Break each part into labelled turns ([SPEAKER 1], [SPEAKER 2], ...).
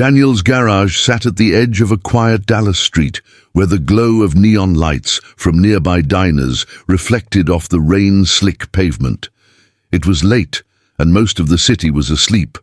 [SPEAKER 1] Daniel's garage sat at the edge of a quiet Dallas street, where the glow of neon lights from nearby diners reflected off the rain-slick pavement. It was late, and most of the city was asleep,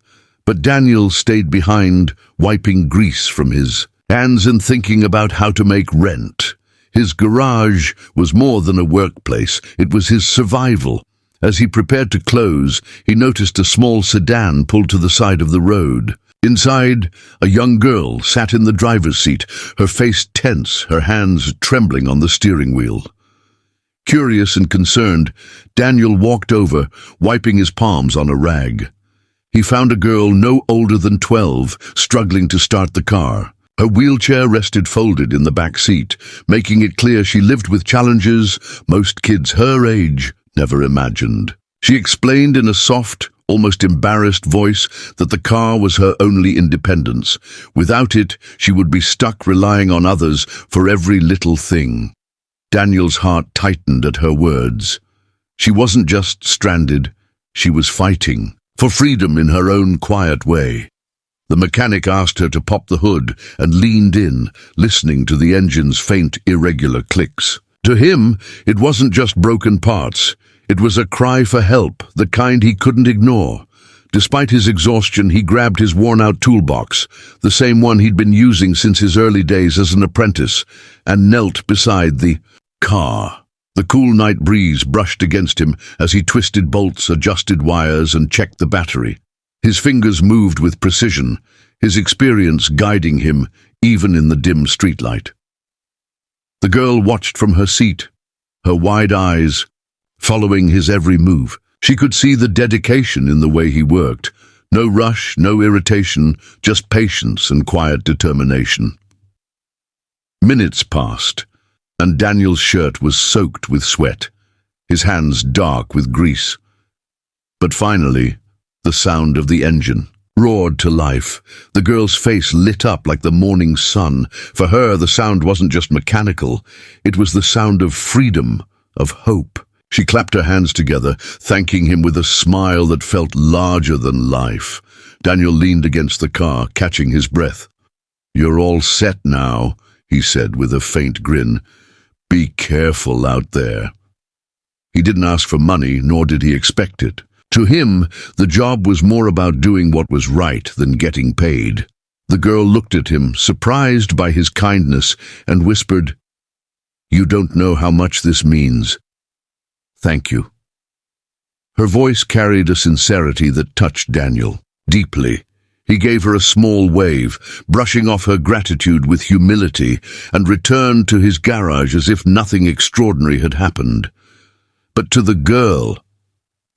[SPEAKER 1] but Daniel stayed behind, wiping grease from his hands and thinking about how to make rent. His garage was more than a workplace, it was his survival. As he prepared to close, he noticed a small sedan pulled to the side of the road. Inside, a young girl sat in the driver's seat, her face tense, her hands trembling on the steering wheel. Curious and concerned, Daniel walked over, wiping his palms on a rag. He found a girl no older than 12, struggling to start the car. Her wheelchair rested folded in the back seat, making it clear she lived with challenges most kids her age never imagined. She explained in a soft, almost embarrassed voice that the car was her only independence. Without it, she would be stuck relying on others for every little thing. Daniel's heart tightened at her words. She wasn't just stranded, she was fighting for freedom in her own quiet way. The mechanic asked her to pop the hood and leaned in, listening to the engine's faint, irregular clicks. To him, it wasn't just broken parts. It was a cry for help, the kind he couldn't ignore. Despite his exhaustion, he grabbed his worn-out toolbox, the same one he'd been using since his early days as an apprentice, and knelt beside the car. The cool night breeze brushed against him as he twisted bolts, adjusted wires, and checked the battery. His fingers moved with precision, his experience guiding him even in the dim streetlight. The girl watched from her seat, her wide eyes following his every move. She could see the dedication in the way he worked. No rush, no irritation, just patience and quiet determination. Minutes passed, and Daniel's shirt was soaked with sweat, his hands dark with grease. But finally, the sound of the engine roared to life. The girl's face lit up like the morning sun. For her, the sound wasn't just mechanical. It was the sound of freedom, of hope. She clapped her hands together, thanking him with a smile that felt larger than life. Daniel leaned against the car, catching his breath. "You're all set now," he said with a faint grin. "Be careful out there." He didn't ask for money, nor did he expect it. To him, the job was more about doing what was right than getting paid. The girl looked at him, surprised by his kindness, and whispered, "You don't know how much this means. Thank you." Her voice carried a sincerity that touched Daniel deeply. He gave her a small wave, brushing off her gratitude with humility, and returned to his garage as if nothing extraordinary had happened. But to the girl,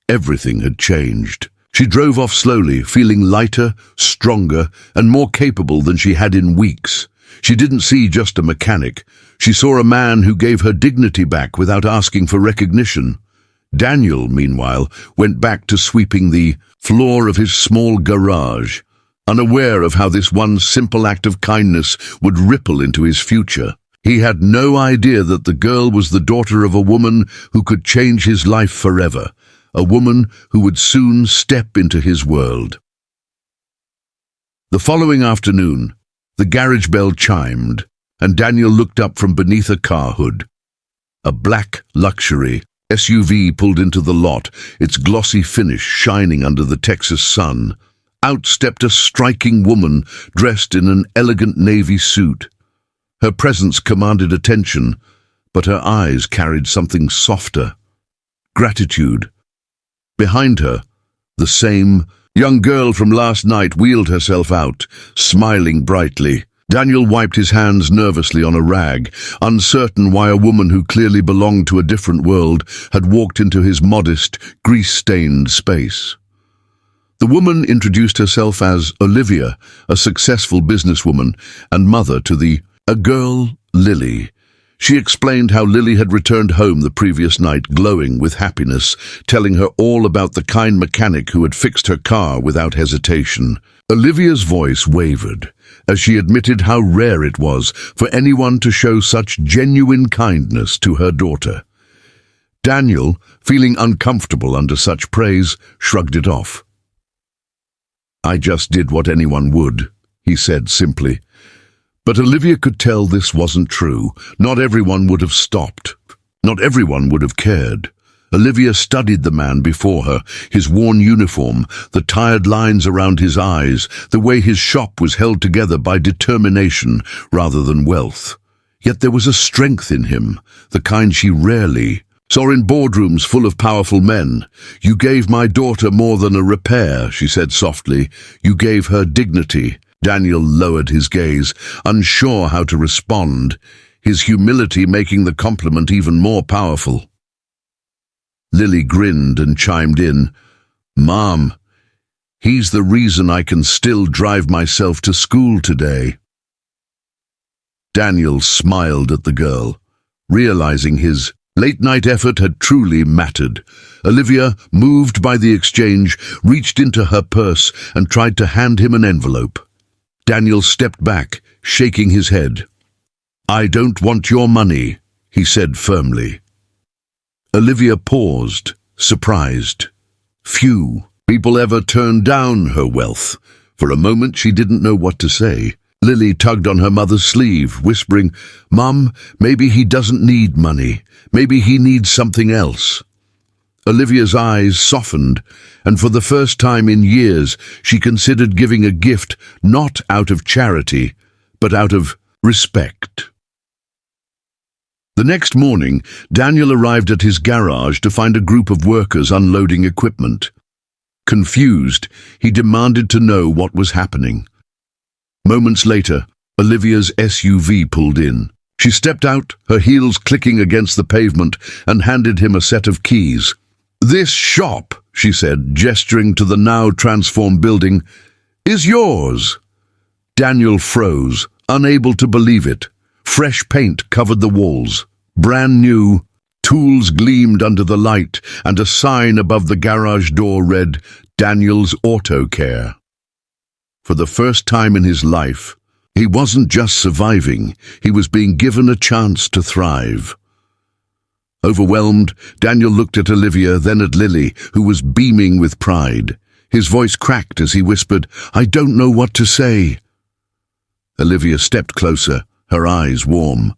[SPEAKER 1] everything had changed. She drove off slowly, feeling lighter, stronger, and more capable than she had in weeks. She didn't see just a mechanic. She saw a man who gave her dignity back without asking for recognition. Daniel, meanwhile, went back to sweeping the floor of his small garage, unaware of how this one simple act of kindness would ripple into his future. He had no idea that the girl was the daughter of a woman who could change his life forever, a woman who would soon step into his world. The following afternoon, the garage bell chimed, and Daniel looked up from beneath a car hood. A black luxury SUV pulled into the lot, its glossy finish shining under the Texas sun. Out stepped a striking woman dressed in an elegant navy suit. Her presence commanded attention, but her eyes carried something softer: gratitude. Behind her, the same young girl from last night wheeled herself out, smiling brightly. Daniel wiped his hands nervously on a rag, uncertain why a woman who clearly belonged to a different world had walked into his modest, grease-stained space. The woman introduced herself as Olivia, a successful businesswoman and mother to a girl, Lily. She explained how Lily had returned home the previous night glowing with happiness, telling her all about the kind mechanic who had fixed her car without hesitation. Olivia's voice wavered as she admitted how rare it was for anyone to show such genuine kindness to her daughter. Daniel, feeling uncomfortable under such praise, shrugged it off. "I just did what anyone would," he said simply. But Olivia could tell this wasn't true. Not everyone would have stopped. Not everyone would have cared. Olivia studied the man before her, his worn uniform, the tired lines around his eyes, the way his shop was held together by determination rather than wealth. Yet there was a strength in him, the kind she rarely saw in boardrooms full of powerful men. "You gave my daughter more than a repair," she said softly. "You gave her dignity." Daniel lowered his gaze, unsure how to respond, his humility making the compliment even more powerful. Lily grinned and chimed in, "Mom, he's the reason I can still drive myself to school today." Daniel smiled at the girl, realizing his late-night effort had truly mattered. Olivia, moved by the exchange, reached into her purse and tried to hand him an envelope. Daniel stepped back, shaking his head. "I don't want your money," he said firmly. Olivia paused, surprised. Few people ever turned down her wealth. For a moment she didn't know what to say. Lily tugged on her mother's sleeve, whispering, "Mum, maybe he doesn't need money. Maybe he needs something else." Olivia's eyes softened, and for the first time in years she considered giving a gift not out of charity, but out of respect. The next morning, Daniel arrived at his garage to find a group of workers unloading equipment. Confused, he demanded to know what was happening. Moments later, Olivia's SUV pulled in. She stepped out, her heels clicking against the pavement, and handed him a set of keys. "This shop," she said, gesturing to the now transformed building, "is yours." Daniel froze, unable to believe it. Fresh paint covered the walls. Brand new, tools gleamed under the light, and a sign above the garage door read, "Daniel's Auto Care." For the first time in his life, he wasn't just surviving, he was being given a chance to thrive. Overwhelmed, Daniel looked at Olivia, then at Lily, who was beaming with pride. His voice cracked as he whispered, "I don't know what to say." Olivia stepped closer, her eyes warm.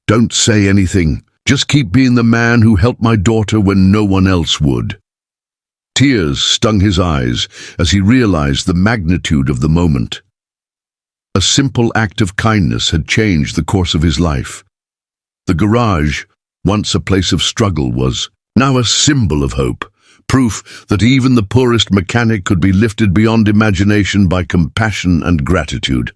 [SPEAKER 1] "Don't say anything. Just keep being the man who helped my daughter when no one else would." Tears stung his eyes as he realized the magnitude of the moment. A simple act of kindness had changed the course of his life. The garage, once a place of struggle, was now a symbol of hope, proof that even the poorest mechanic could be lifted beyond imagination by compassion and gratitude.